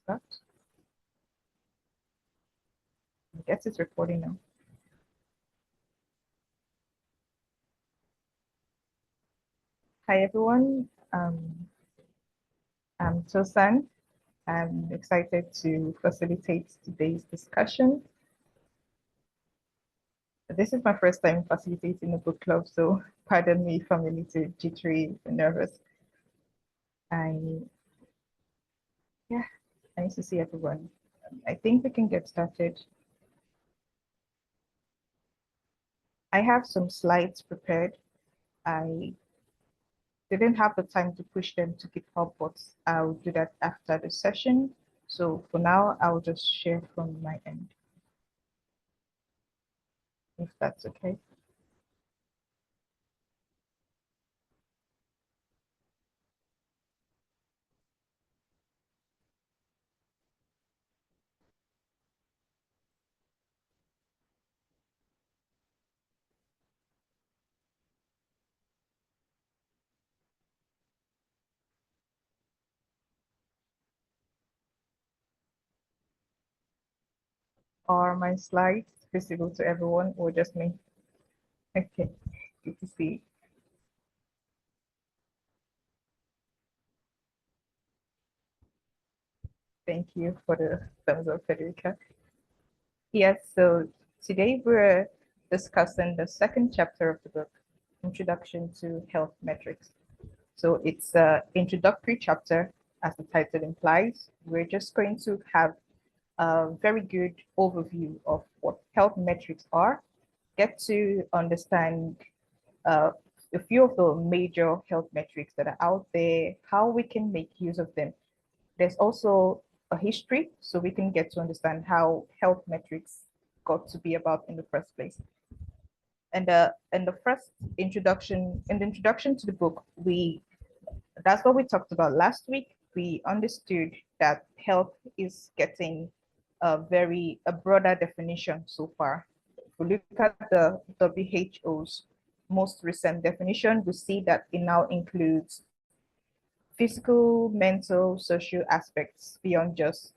Start. I guess it's recording now. Hi, everyone. I'm Tosan. I'm excited to facilitate today's discussion. This is my first time facilitating a book club, so pardon me if I'm a little jittery and nervous. Yeah, nice to see everyone. I think we can get started. I have some slides prepared. I didn't have the time to push them to GitHub, but I'll do that after the session. So for now, I'll just share from my end, if that's okay. Are my slides visible to everyone or just me? Okay, good to see. Thank you for the thumbs up, Federica. Yes, so today we're discussing the second chapter of the book, Introduction to Health Metrics. So it's an introductory chapter, as the title implies. We're just going to have a very good overview of what health metrics are, get to understand a few of the major health metrics that are out there, how we can make use of them. There's also a history, so we can get to understand how health metrics got to be about in the first place. And in the first introduction, in the introduction to the book, that's what we talked about last week. We understood that health is getting a broader definition so far. If we look at the WHO's most recent definition, we see that it now includes physical, mental, social aspects beyond just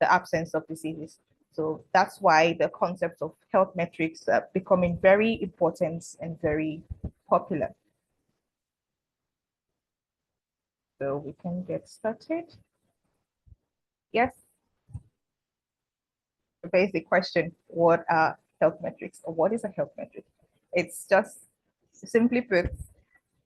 the absence of diseases. So that's why the concept of health metrics are becoming very important and very popular. So we can get started. Yes, the basic question, what are health metrics or what is a health metric? It's just simply put,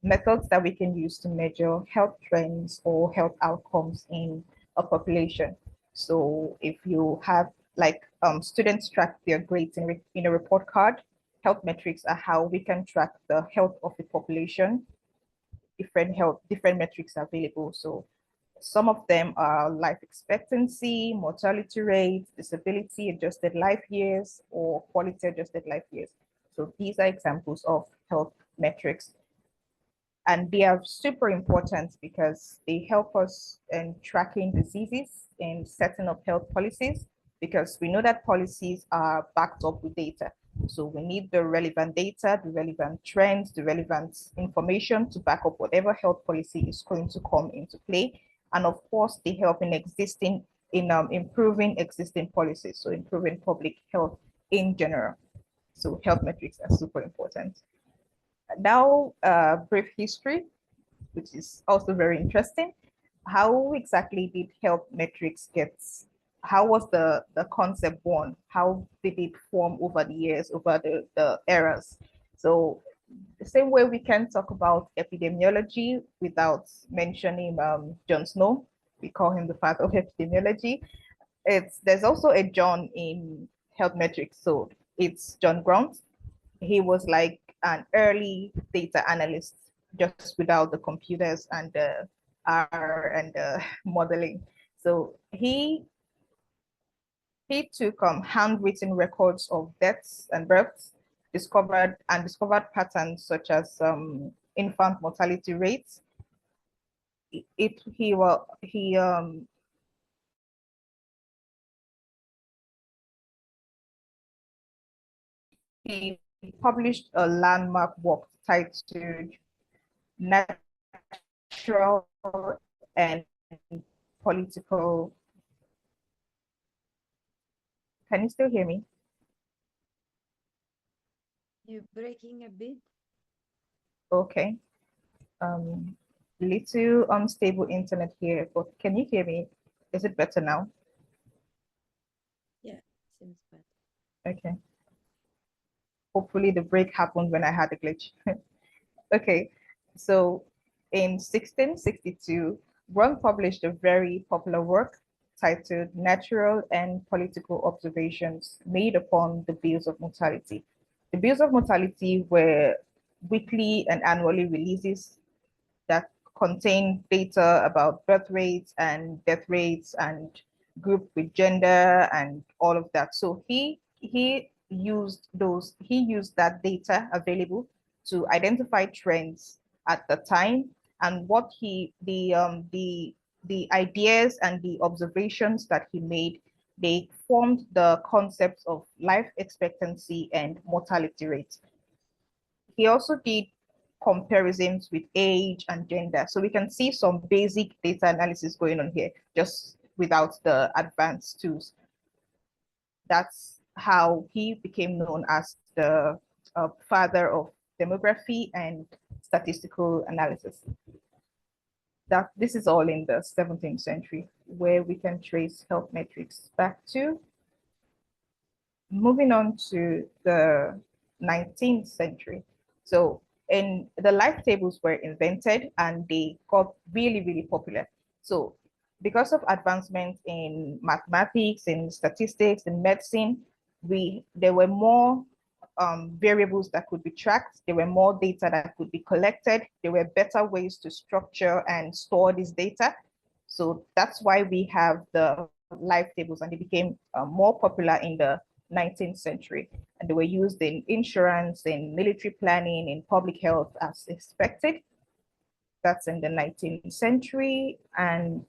methods that we can use to measure health trends or health outcomes in a population. So if you have like students track their grades in a report card, health metrics are how we can track the health of the population. Different metrics are available. So some of them are life expectancy, mortality rate, disability adjusted life years, or quality adjusted life years. So these are examples of health metrics. And they are super important because they help us in tracking diseases and setting up health policies, because we know that policies are backed up with data. So we need the relevant data, the relevant trends, the relevant information to back up whatever health policy is going to come into play. And of course, they help in improving existing policies, so improving public health in general. So health metrics are super important. Now, brief history, which is also very interesting. How exactly did health metrics how was the concept born? How did it form over the years, over the eras? So the same way we can talk about epidemiology without mentioning John Snow, we call him the father of epidemiology. There's also a John in health metrics. So it's John Grant. He was like an early data analyst, just without the computers and the R and the modeling. So he took handwritten records of deaths and births, discovered patterns such as infant mortality rates. He published a landmark work titled Natural and Political Can you still hear me? You're breaking a bit. Okay. Little unstable internet here, but can you hear me? Is it better now? Yeah, seems better. Okay. Hopefully the break happened when I had a glitch. Okay. So in 1662, Brown published a very popular work titled Natural and Political Observations Made upon the Bills of Mortality. The Bills of Mortality were weekly and annually releases that contain data about birth rates and death rates and group with gender and all of that. So he used that data available to identify trends at the time, and what the ideas and the observations that he made, they formed the concepts of life expectancy and mortality rates. He also did comparisons with age and gender. So we can see some basic data analysis going on here, just without the advanced tools. That's how he became known as the father of demography and statistical analysis. That this is all in the 17th century, where we can trace health metrics back to. Moving on to the 19th century. So in the life tables were invented and they got really, really popular. So because of advancement in mathematics, in statistics, in medicine, there were more variables that could be tracked. There were more data that could be collected. There were better ways to structure and store this data. So that's why we have the life tables, and they became more popular in the 19th century. And they were used in insurance, in military planning, in public health as expected. That's in the 19th century. And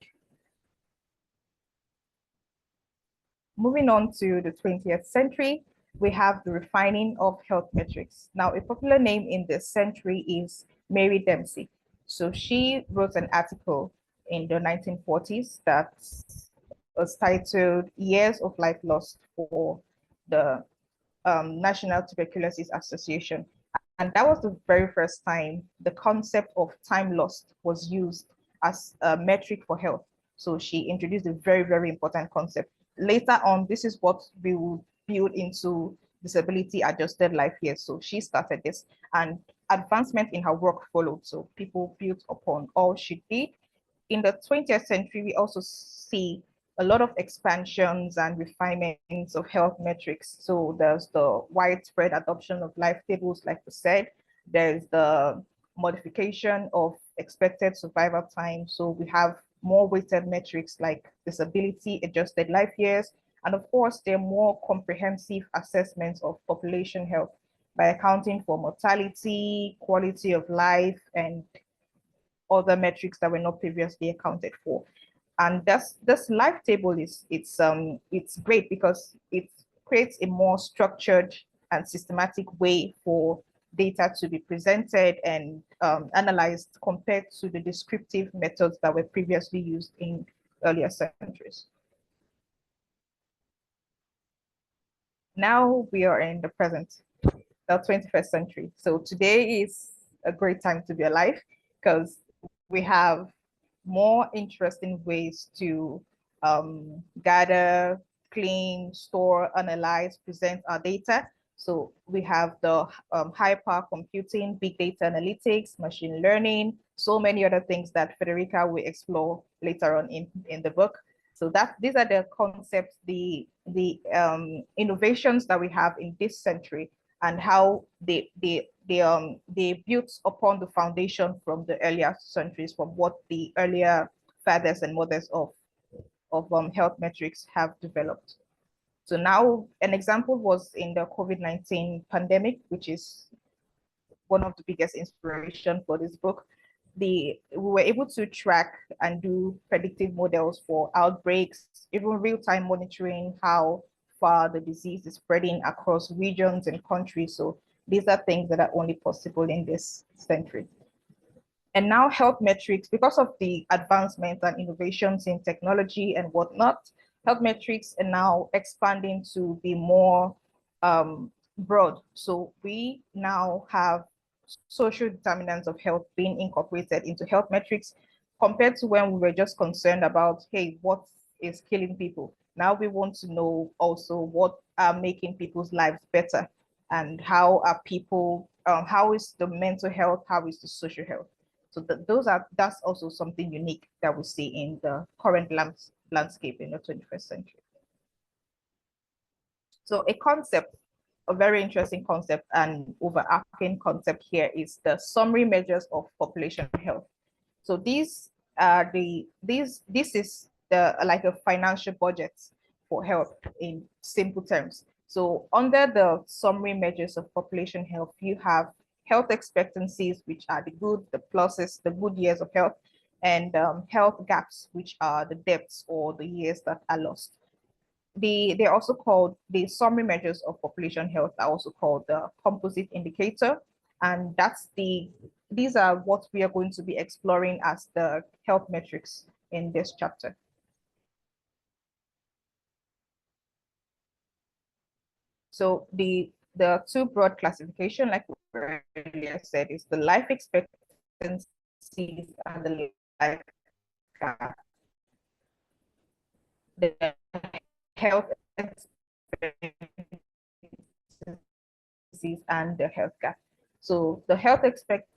moving on to the 20th century, we have the refining of health metrics. Now, a popular name in this century is Mary Dempsey. So she wrote an article in the 1940s that was titled Years of Life Lost for the National Tuberculosis Association. And that was the very first time the concept of time lost was used as a metric for health. So she introduced a very, very important concept. Later on, this is what we will build into disability adjusted life years. So she started this, and advancement in her work followed. So people built upon all she did. In the 20th century, we also see a lot of expansions and refinements of health metrics. So there's the widespread adoption of life tables, like we said. There's the modification of expected survival time. So we have more weighted metrics like disability adjusted life years. And of course, there are more comprehensive assessments of population health by accounting for mortality, quality of life, and other metrics that were not previously accounted for. And this life table it's great because it creates a more structured and systematic way for data to be presented and analyzed compared to the descriptive methods that were previously used in earlier centuries. Now we are in the present, the 21st century. So today is a great time to be alive because we have more interesting ways to gather, clean, store, analyze, present our data. So we have the high power computing, big data analytics, machine learning, so many other things that Federica will explore later on in the book. So these are the concepts, the innovations that we have in this century, and how they built upon the foundation from the earlier centuries, from what the earlier fathers and mothers of health metrics have developed. So now an example was in the COVID-19 pandemic, which is one of the biggest inspiration for this book. We were able to track and do predictive models for outbreaks, even real-time monitoring how far the disease is spreading across regions and countries. So these are things that are only possible in this century. And now health metrics, because of the advancements and innovations in technology and whatnot, health metrics are now expanding to be more broad. So we now have social determinants of health being incorporated into health metrics compared to when we were just concerned about, hey, what is killing people? Now we want to know also what are making people's lives better and how are people, how is the mental health, how is the social health? So that's also something unique that we see in the current landscape in the 21st century. So a very interesting concept and overarching concept here is the summary measures of population health. So these are this is the like a financial budget for health in simple terms. So under the summary measures of population health, you have health expectancies, which are the good, the pluses, the good years of health, and health gaps, which are the deaths or the years that are lost. They're also called the summary measures of population health are also called the composite indicator. And these are what we are going to be exploring as the health metrics in this chapter. So the two broad classification, like we earlier said, is the life expectancies and the life gap. The health expectancies and the health gap. So the health expectancy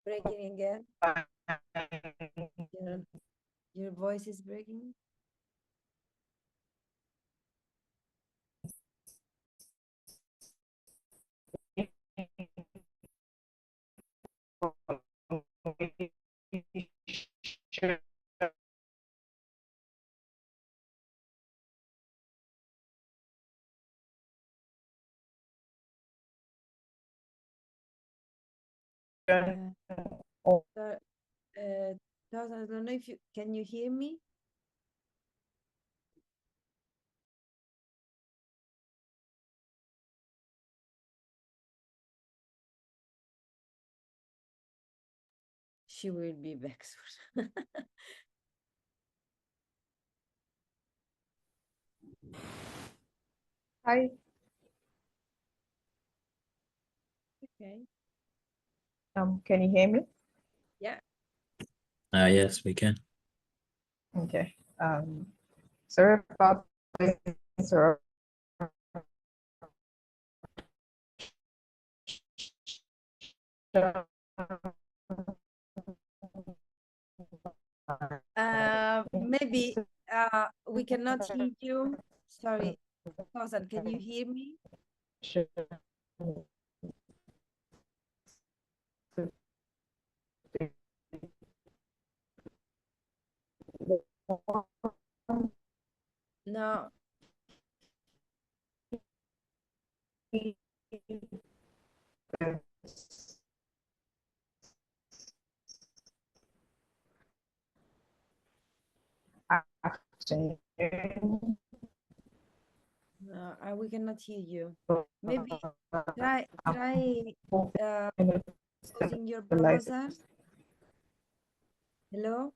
Breaking again. Your voice is breaking. Tosan, I don't know if can you hear me? She will be back soon. Hi. Okay. Can you hear me? Yeah. Yes, we can. Okay. Sorry about the interruption. Maybe we cannot hear you. Sorry, Tosan, can you hear me? No. No, we cannot hear you. Maybe try using your browser. Hello?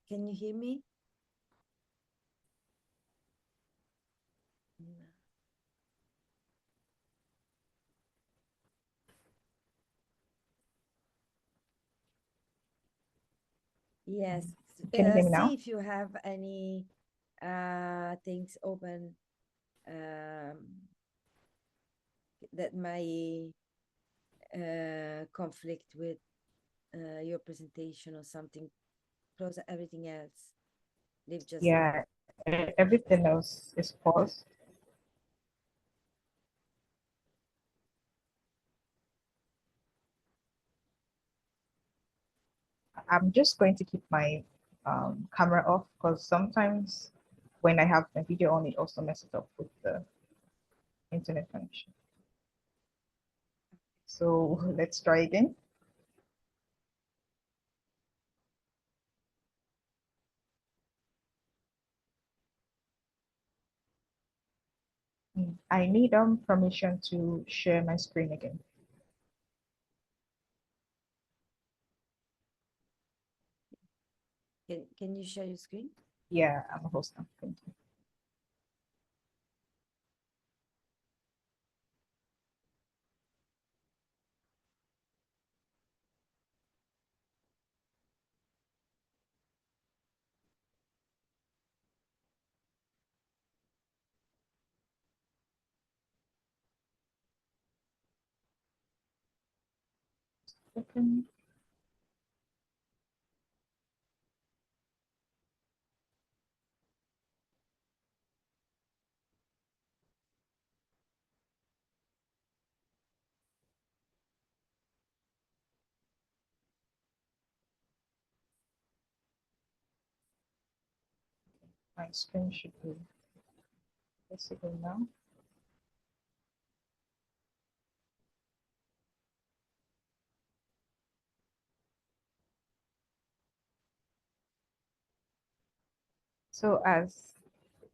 Can you hear me? No. Yes. Can you hear me now? See if you have any things open that may conflict with your presentation or something. Close everything else. Leave just Yeah, everything else is paused. I'm just going to keep my camera off because sometimes when I have my video on, it also messes up with the internet connection. So let's try again. I need permission to share my screen again. Can you share your screen? Yeah, I'm a host now. Thank you. Second. My screen should be visible now. So as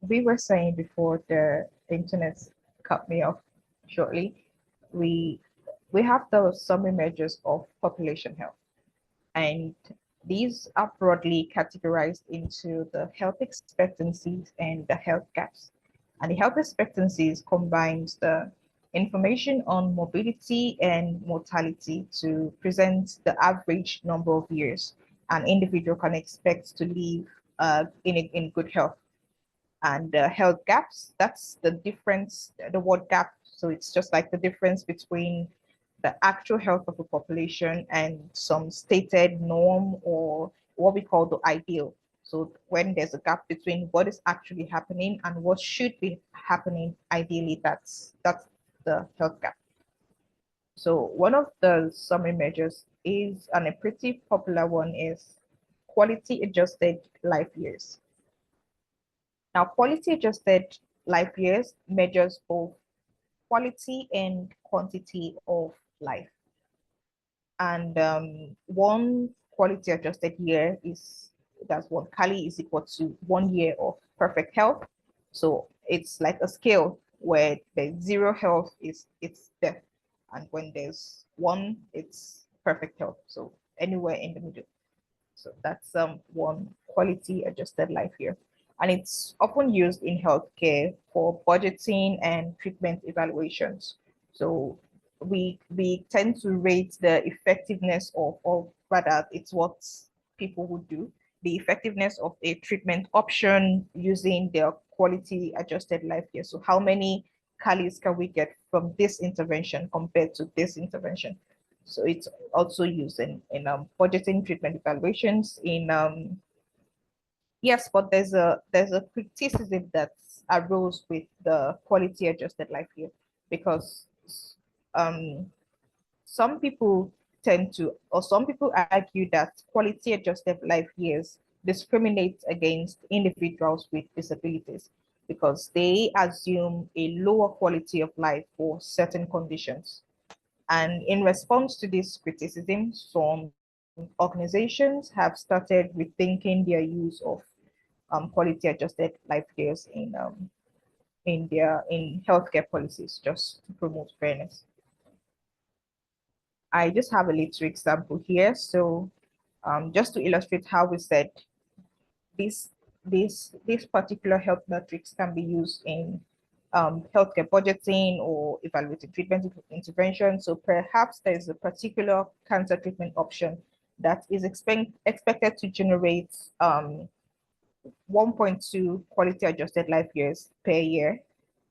we were saying before the internet cut me off shortly, we have the summary measures of population health. And these are broadly categorized into the health expectancies and the health gaps. And the health expectancies combines the information on mobility and mortality to present the average number of years an individual can expect to live in good health. And health gaps, that's the difference, the word gap. So it's just like the difference between the actual health of a population and some stated norm or what we call the ideal. So when there's a gap between what is actually happening and what should be happening, ideally, that's the health gap. So one of the summary measures is, and a pretty popular one is quality adjusted life years. Now, quality adjusted life years measures both quality and quantity of life. And one quality adjusted year is, that's one Kali is equal to 1 year of perfect health. So it's like a scale where the 0 health is it's death. And when there's 1, it's perfect health. So anywhere in the middle. So that's one quality adjusted life year. And it's often used in healthcare for budgeting and treatment evaluations. So we tend to rate the effectiveness of, or rather, it's what people would do, the effectiveness of a treatment option using their quality adjusted life year. So how many Kalis can we get from this intervention compared to this intervention? So it's also used in budgeting, treatment evaluations. Yes, but there's a criticism that arose with the quality adjusted life year because um, some people tend to, or some people argue that quality adjusted life years discriminate against individuals with disabilities because they assume a lower quality of life for certain conditions. And in response to this criticism, some organizations have started rethinking their use of quality adjusted life years in healthcare policies just to promote fairness. I just have a little example here. So just to illustrate how we said this this particular health metrics can be used in healthcare budgeting or evaluating treatment intervention. So perhaps there's a particular cancer treatment option that is expected to generate 1.2 quality adjusted life years per year.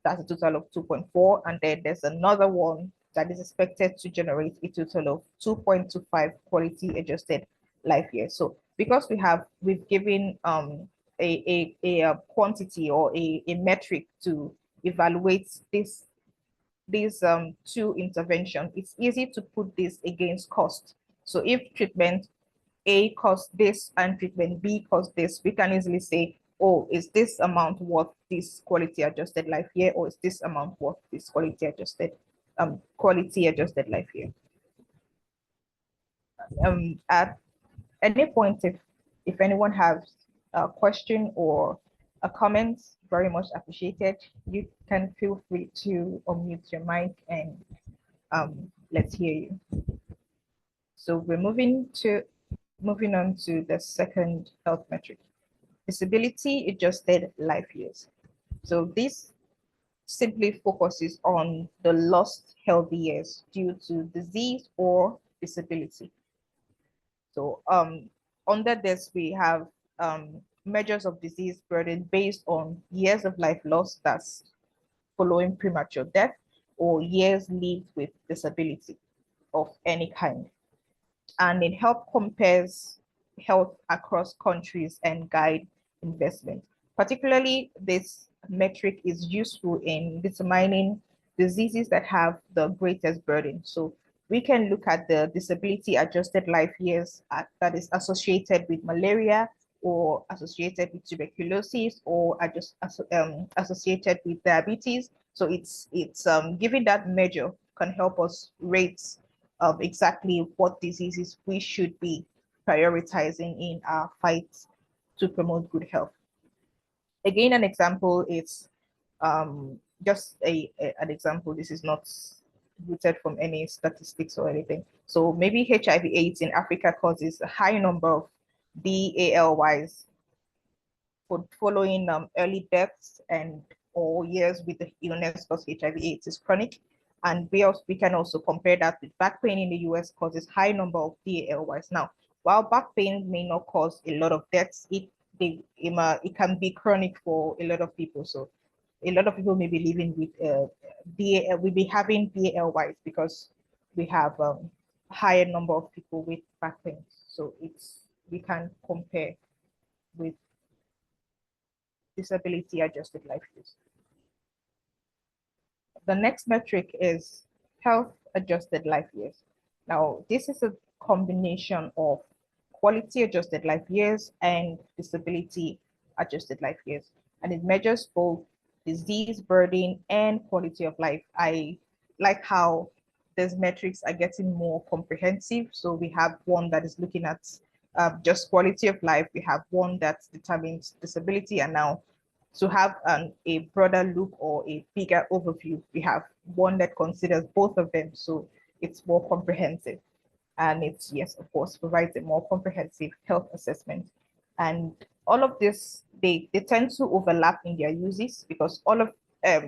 That's a total of 2.4. And then there's another one that is expected to generate a total of 2.25 quality adjusted life years. So because we've given a quantity or a metric to evaluate these two interventions, it's easy to put this against cost. So if treatment A costs this and treatment B costs this, we can easily say, oh, is this amount worth this quality adjusted life year, or is this amount worth this quality adjusted life year? At any point, if anyone has a question or a comment, very much appreciated. You can feel free to unmute your mic and let's hear you. So we're moving on to the second health metric, disability adjusted life years. So this simply focuses on the lost healthy years due to disease or disability. So under this, we have measures of disease burden based on years of life lost, that's following premature death, or years lived with disability of any kind. And it helps compares health across countries and guide investment. Particularly, this metric is useful in determining diseases that have the greatest burden. So we can look at the disability adjusted life years that is associated with malaria or associated with tuberculosis or associated with diabetes. So it's giving that measure can help us rate exactly what diseases we should be prioritizing in our fight to promote good health. Again, an example is just an example. This is not rooted from any statistics or anything. So maybe HIV/AIDS in Africa causes a high number of DALYs following early deaths and or years with the illness, because HIV/AIDS is chronic. And we can also compare that with back pain in the US causes high number of DALYs. Now, while back pain may not cause a lot of deaths, it can be chronic for a lot of people. So a lot of people may be living with we'll be having DALYs because we have a higher number of people with back pain. So we can compare with disability adjusted life years. The next metric is health adjusted life years. Now, this is a combination of quality adjusted life years and disability adjusted life years, and it measures both disease burden and quality of life. I like how these metrics are getting more comprehensive. So we have one that is looking at just quality of life. We have one that determines disability, and now to have a broader look or a bigger overview, we have one that considers both of them. So it's more comprehensive. And it's, yes, of course, provides a more comprehensive health assessment. And all of this, they tend to overlap in their uses because all of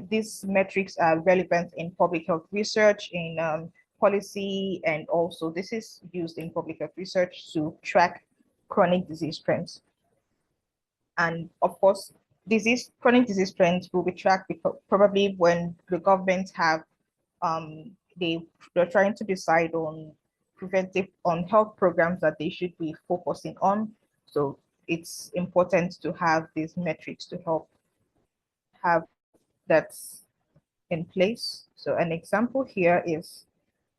these metrics are relevant in public health research, in policy, and also this is used in public health research to track chronic disease trends. And of course, chronic disease trends will be tracked probably when the government have they're trying to decide on health programs that they should be focusing on. So it's important to have these metrics to help have that in place. So an example here is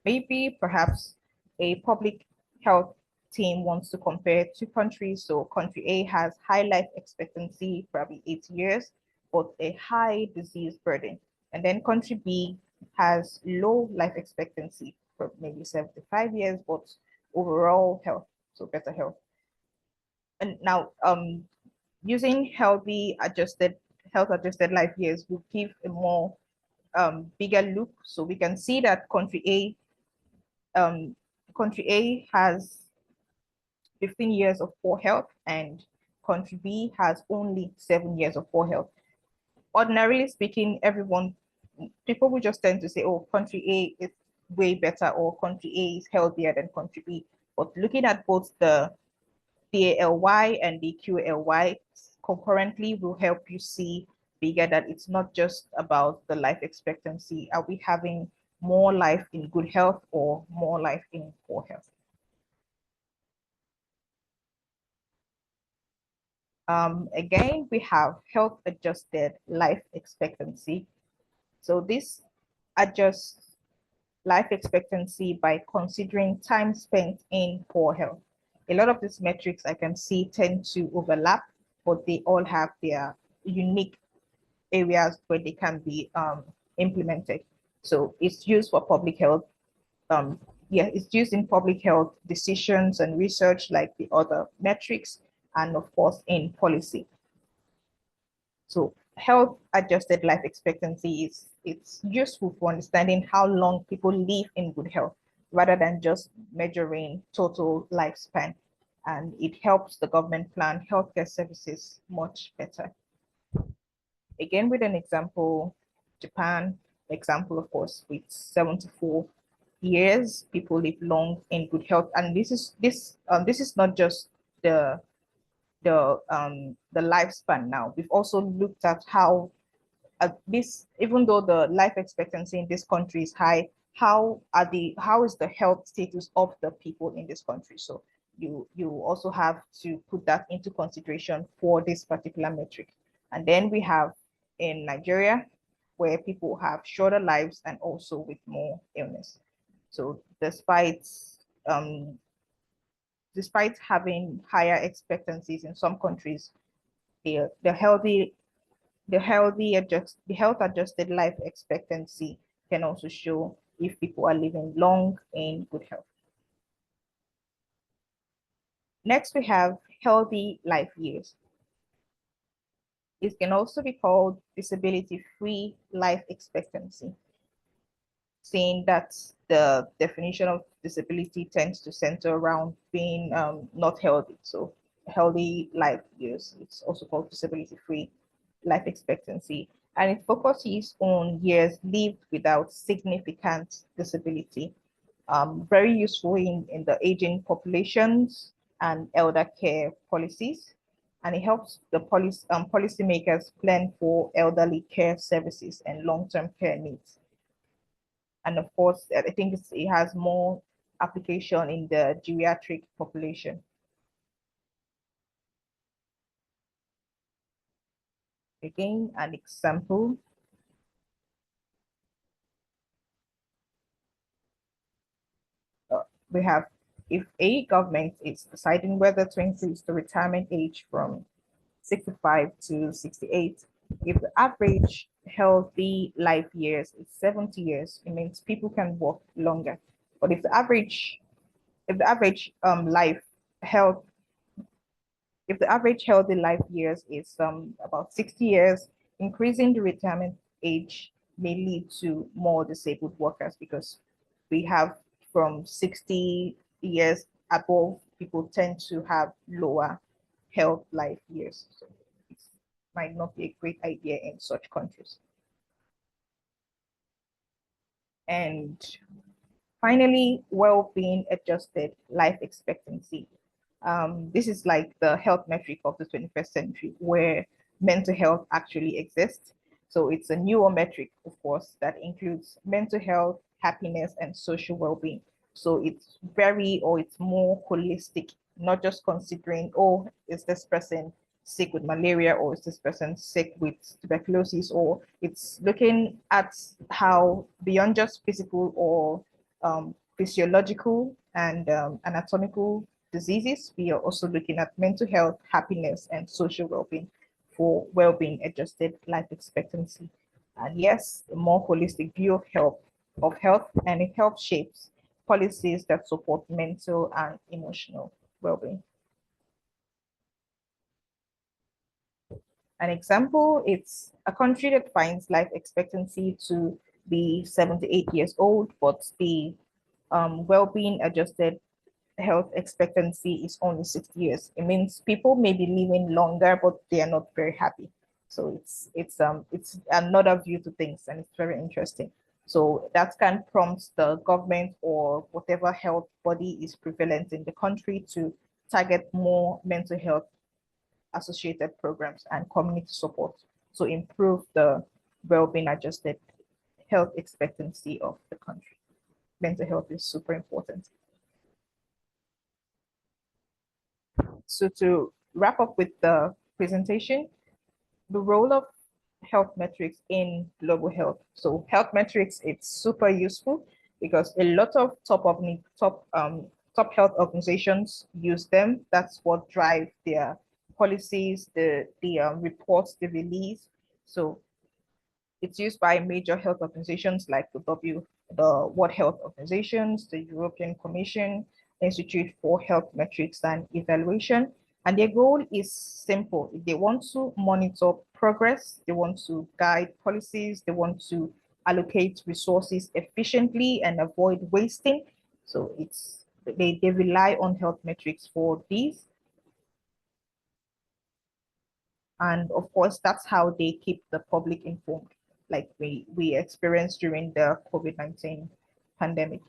maybe perhaps a public health team wants to compare two countries. So country A has high life expectancy, probably 8 years, but a high disease burden. And then country B has low life expectancy, for maybe 75 years, but overall health, so better health. And now using health adjusted life years will give a more bigger look. So we can see that country A has 15 years of poor health and country B has only 7 years of poor health. Ordinarily speaking, people will just tend to say, oh, country A is way better or country A is healthier than country B. But looking at both the DALY and the QLY concurrently will help you see bigger that it's not just about the life expectancy. Are we having more life in good health or more life in poor health? Again, we have health adjusted life expectancy. So this adjusts life expectancy by considering time spent in poor health. A lot of these metrics I can see tend to overlap, but they all have their unique areas where they can be implemented. So it's used for public health. It's used in public health decisions and research like the other metrics, and of course in policy. So health adjusted life expectancy it's useful for understanding how long people live in good health rather than just measuring total lifespan. And it helps the government plan healthcare services much better. Again, with an example, Japan, example, of course, with 74 years, people live long in good health. And this is not just the the lifespan now. We've also looked at how this, even though the life expectancy in this country is high, how is the health status of the people in this country? So you also have to put that into consideration for this particular metric. And then we have in Nigeria, where people have shorter lives and also with more illness. So um, despite having higher expectancies in some countries, the health adjusted life expectancy can also show if people are living long in good health. Next, we have healthy life years. It can also be called disability-free life expectancy, saying that the definition of disability tends to center around being not healthy. So healthy life years, it's also called disability-free life expectancy. And it focuses on years lived without significant disability. Very useful in the aging populations and elder care policies. And it helps the policymakers plan for elderly care services and long-term care needs. And of course, I think it has more application in the geriatric population. Again, an example. We have, if a government is deciding whether to increase the retirement age from 65 to 68, if the average healthy life years is 70 years, it means people can work longer. But if the average life health if the average healthy life years is about 60 years, increasing the retirement age may lead to more disabled workers, because we have from 60 years above, people tend to have lower health life years. So it might not be a great idea in such countries. And finally, well-being adjusted life expectancy. This is like the health metric of the 21st century, where mental health actually exists. So it's a newer metric, of course, that includes mental health, happiness, and social well-being. So it's more holistic, not just considering, oh, is this person sick with malaria, or is this person sick with tuberculosis, or it's looking at how beyond just physical or physiological and anatomical diseases, we are also looking at mental health, happiness, and social well-being for well-being adjusted life expectancy. And yes, a more holistic view of health, and it helps shapes policies that support mental and emotional well-being. An example, it's a country that finds life expectancy to be 78 years old, but the well-being adjusted health expectancy is only 60 years. It means people may be living longer, but they are not very happy. So it's another view to things, and it's very interesting. So that can prompt the government or whatever health body is prevalent in the country to target more mental health associated programs and community support to improve the well-being adjusted health expectancy of the country. Mental health is super important. So to wrap up with the presentation, the role of health metrics in global health. So health metrics, it's super useful because a lot of top health organizations use them. That's what drive their policies, the reports they release. So it's used by major health organizations like the World Health Organizations, the European Commission, Institute for Health Metrics and Evaluation. And their goal is simple. They want to monitor progress, they want to guide policies, they want to allocate resources efficiently and avoid wasting. So they rely on health metrics for these. And of course, that's how they keep the public informed, like we experienced during the COVID-19 pandemic.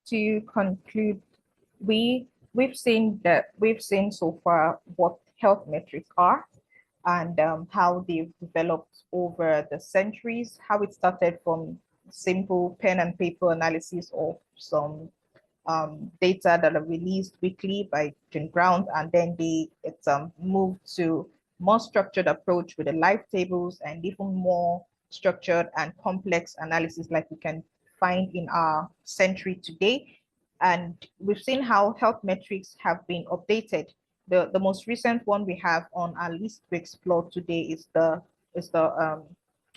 To conclude, we've seen so far what health metrics are, and how they've developed over the centuries, how it started from simple pen and paper analysis of some data that are released weekly by June Ground, and then it's moved to more structured approach with the live tables and even more structured and complex analysis like we can find in our century today. And we've seen how health metrics have been updated. The most recent one we have on our list to explore today is the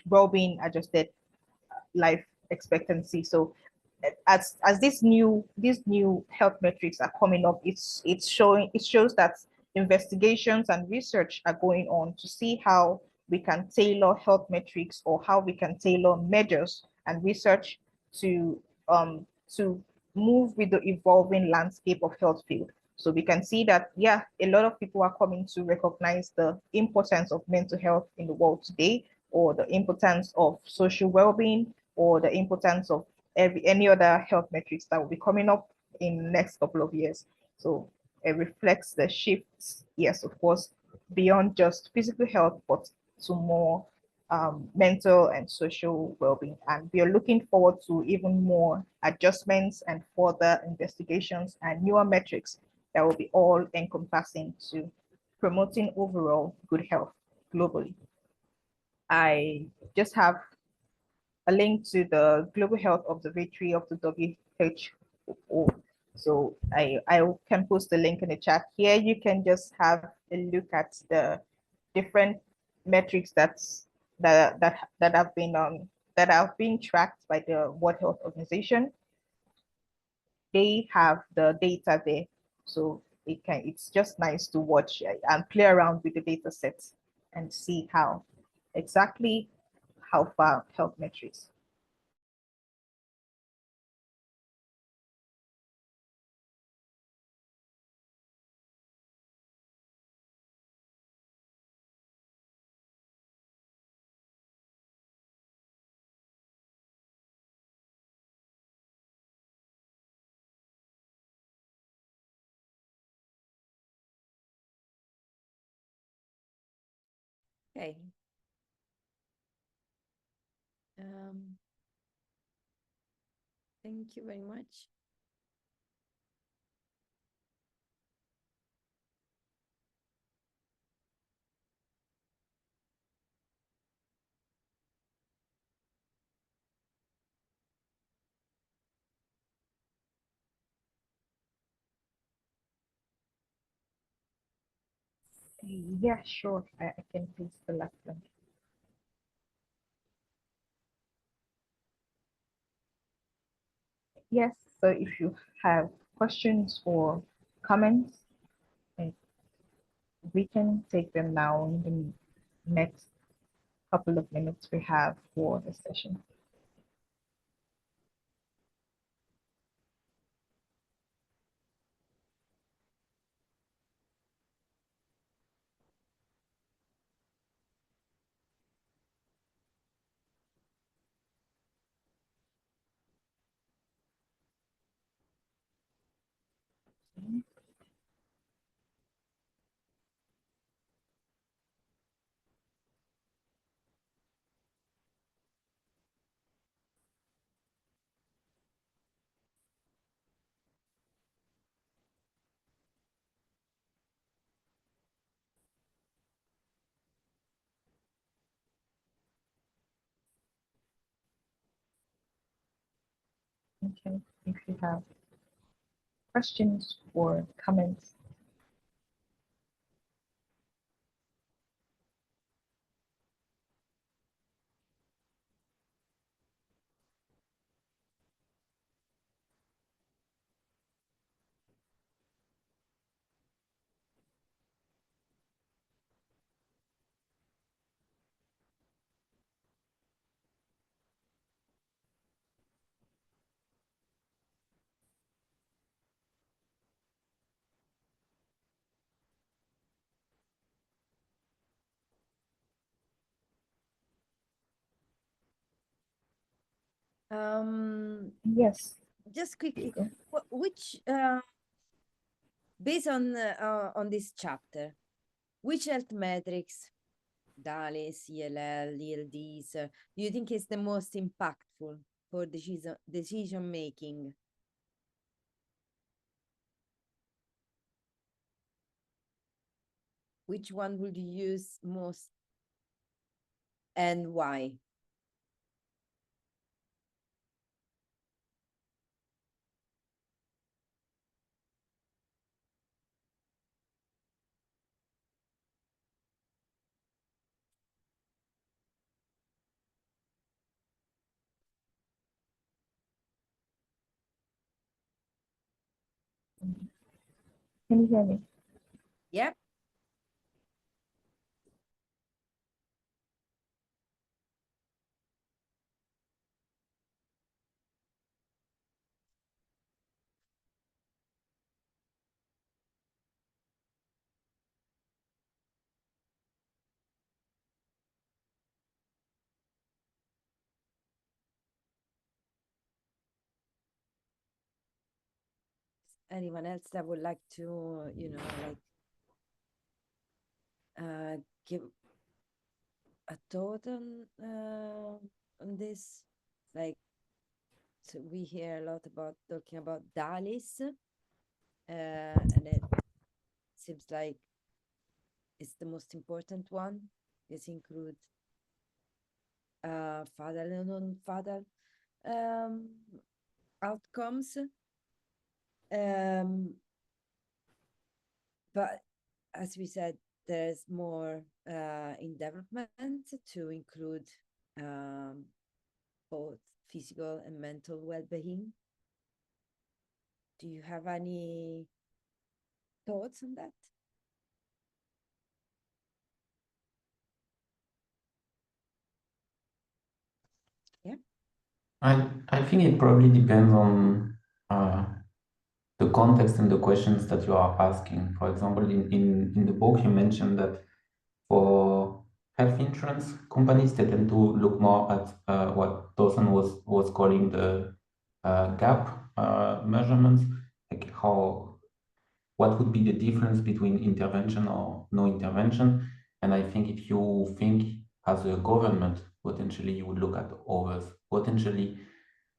well-being adjusted life expectancy. So as these new health metrics are coming up, it shows that investigations and research are going on to see how we can tailor health metrics, or how we can tailor measures and research to move with the evolving landscape of health field. So we can see that, yeah, a lot of people are coming to recognize the importance of mental health in the world today, or the importance of social well-being, or the importance of any other health metrics that will be coming up in the next couple of years. So it reflects the shifts, yes, of course, beyond just physical health, but to more mental and social well-being. And we are looking forward to even more adjustments and further investigations and newer metrics that will be all encompassing to promoting overall good health globally. I just have a link to the Global Health Observatory of the WHO. So I can post the link in the chat here. You can just have a look at the different metrics that have been that are being tracked by the World Health Organization. They have the data there, so it's just nice to watch and play around with the data sets and see how exactly how far health metrics. Okay. Thank you very much. Yeah, sure. I can paste the last link. Yes, so if you have questions or comments, we can take them now in the next couple of minutes we have for the session. Okay, if you have questions or comments. Yes. Just quickly, Okay. which based on this chapter, which health metrics, DALYs, ELL, ELDs, do you think is the most impactful for decision making? Which one would you use most and why? Can you hear me? Yep. Anyone else that would like to, give a thought on this? Like, so we hear a lot about talking about DALYs, and it seems like it's the most important one. This includes fatal and non-fatal outcomes. But as we said, there's more in development to include both physical and mental well-being. Do you have any thoughts on that? Yeah. I think it probably depends on the context and the questions that you are asking. For example, in the book, you mentioned that for health insurance companies, they tend to look more at what Tosan was calling the gap measurements, like what would be the difference between intervention or no intervention. And I think if you think as a government, potentially you would look at others. Potentially,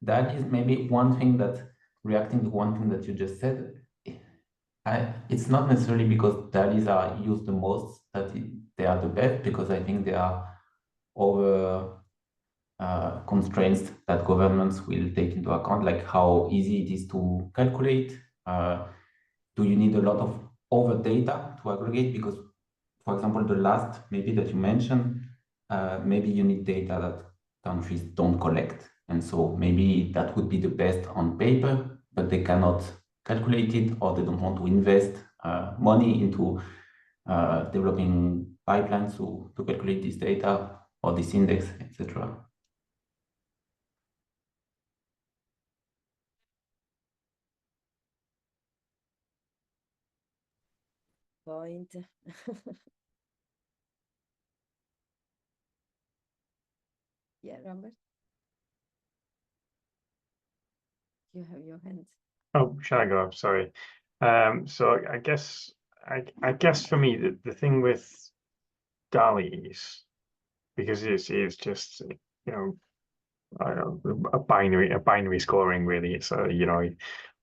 that is maybe one thing that, reacting to one thing that you just said, it's not necessarily because DALYs are used the most that they are the best, because I think they are over constraints that governments will take into account, like how easy it is to calculate. Do you need a lot of over data to aggregate? Because, for example, the last maybe that you mentioned, maybe you need data that countries don't collect. And so maybe that would be the best on paper, but they cannot calculate it, or they don't want to invest money into developing pipelines to calculate this data or this index, etc. Point. Yeah, Robert. You have your hand. Oh, shall I go? Sorry. So I guess for me the thing with DALYs, because it's just I don't know, a binary scoring really. It's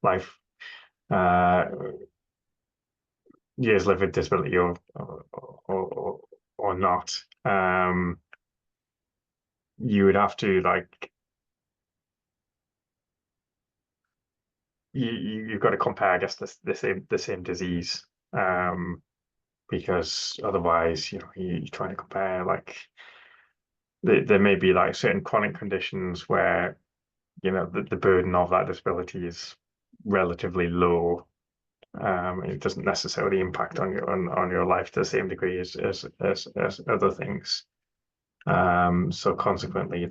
life years lived with disability or not. You would have to you've got to compare, I guess, the same disease, because otherwise, you're trying to compare there may be certain chronic conditions where the burden of that disability is relatively low. It doesn't necessarily impact on your life to the same degree as other things. So consequently,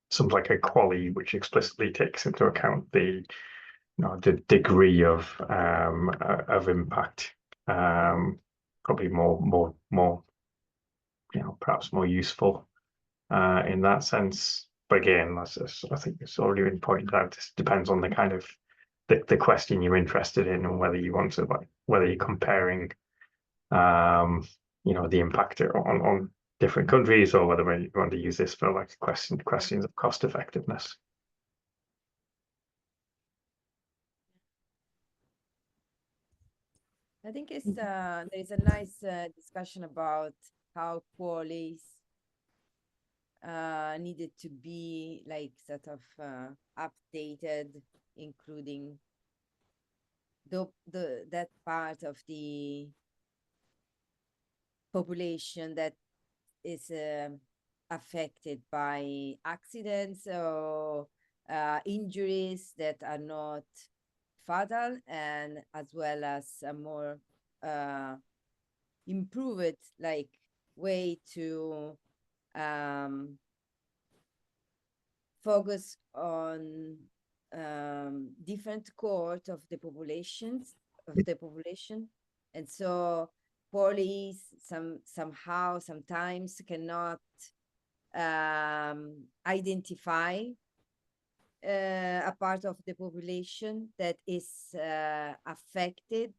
something like a QALY, which explicitly takes into account the degree of impact, probably more perhaps more useful in that sense. but again, I think it's already been pointed out. This depends on the kind of the question you're interested in, and whether you want to whether you're comparing, the impact on different countries, or whether you want to use this for like questions of cost effectiveness. I think it's there is a nice discussion about how qualities needed to be like sort of updated, including that part of the population that is affected by accidents or injuries that are not fatal, and as well as a more improved like way to focus on different cohort of the population, and so police sometimes cannot identify a part of the population that is affected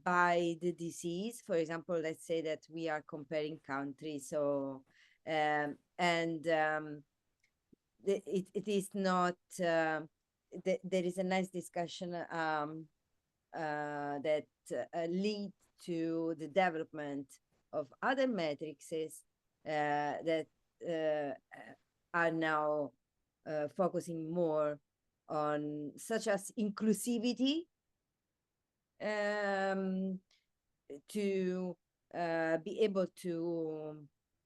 by the disease. For example, let's say that we are comparing countries, so it is not there is a nice discussion that lead to the development of other matrices that are now focusing more on, such as inclusivity, to be able to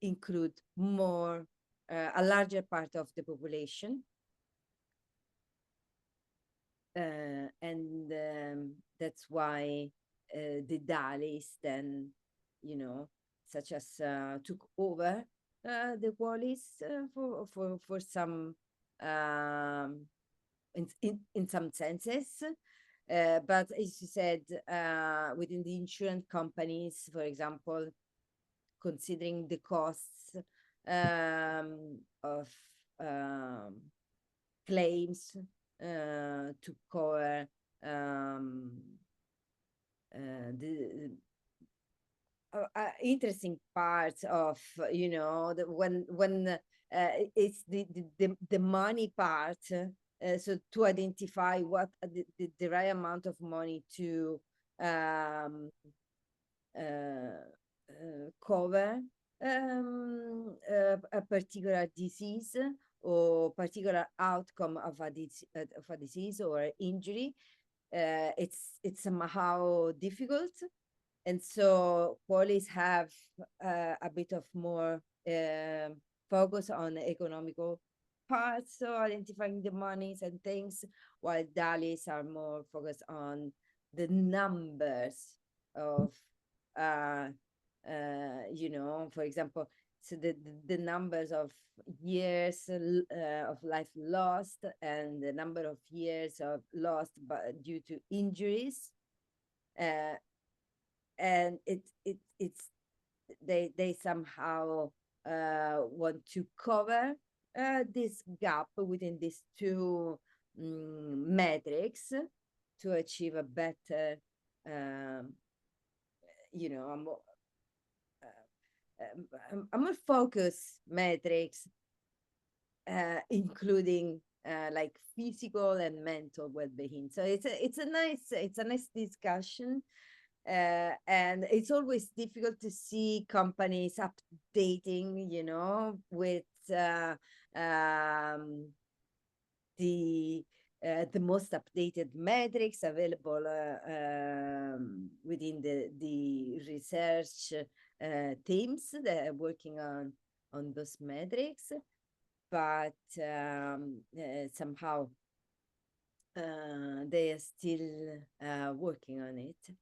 include more a larger part of the population, and that's why the DALIs then, such as took over the qualities for some in some senses. But as you said, within the insurance companies, for example, considering the costs of claims to cover the interesting parts of, when it's the money part. So to identify what the right amount of money to cover a particular disease or particular outcome of a disease or injury, it's somehow difficult. And so police have a bit of more focus on the economical parts, so identifying the monies and things, while DALIs are more focused on the numbers of, for example, so the numbers of years of life lost, and the number of years of lost due to injuries, and they somehow want to cover this gap within these two metrics to achieve a better, a more focused metrics, including like physical and mental well-being. So it's a nice discussion. And it's always difficult to see companies updating, with the most updated metrics available within the research teams that are working on those metrics, but somehow they are still working on it.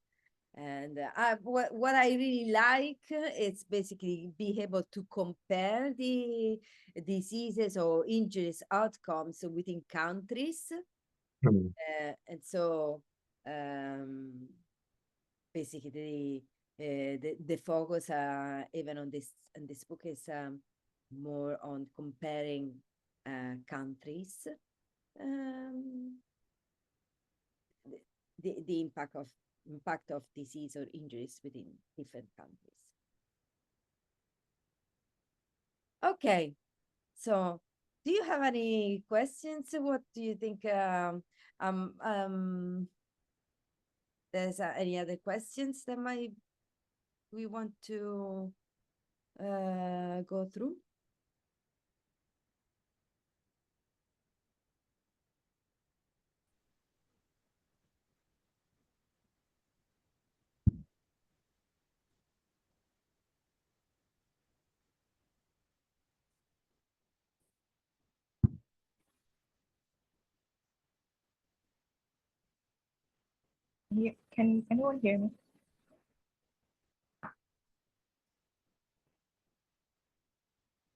And what I really like is basically be able to compare the diseases or injuries outcomes within countries. And so basically the focus even on this book is more on comparing countries, the impact of disease or injuries within different countries. Okay, so do you have any questions? What do you think? There's any other questions that we want to go through? Can anyone hear me?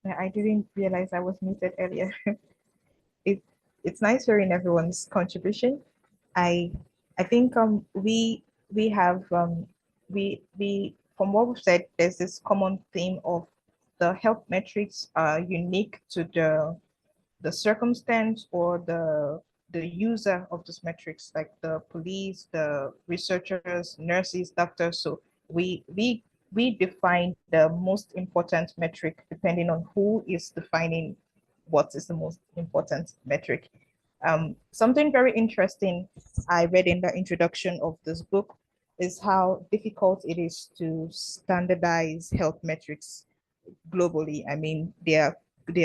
I didn't realize I was muted earlier. It's nice hearing everyone's contribution. I think we have we from what we've said, there's this common theme of the health metrics are unique to the circumstance or the user of those metrics, like the police, the researchers, nurses, doctors. So we define the most important metric depending on who is defining what is the most important metric. Something very interesting I read in the introduction of this book is how difficult it is to standardize health metrics globally. I mean, there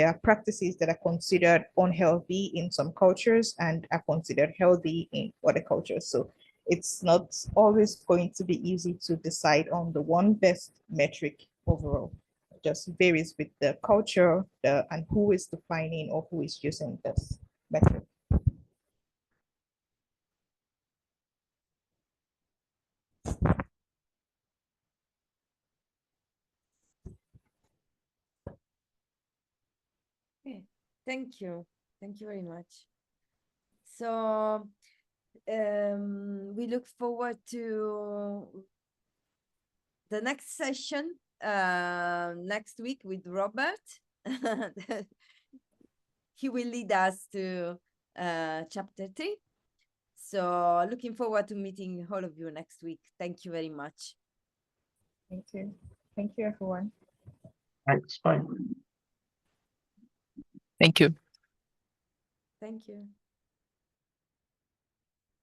are practices that are considered unhealthy in some cultures and are considered healthy in other cultures. So it's not always going to be easy to decide on the one best metric overall. It just varies with the culture and who is defining or who is using this metric. Okay, thank you. Thank you very much. So we look forward to the next session next week with Robert. He will lead us to chapter 3. So looking forward to meeting all of you next week. Thank you very much. Thank you. Thank you, everyone. Thanks. Bye. Thank you. Thank you.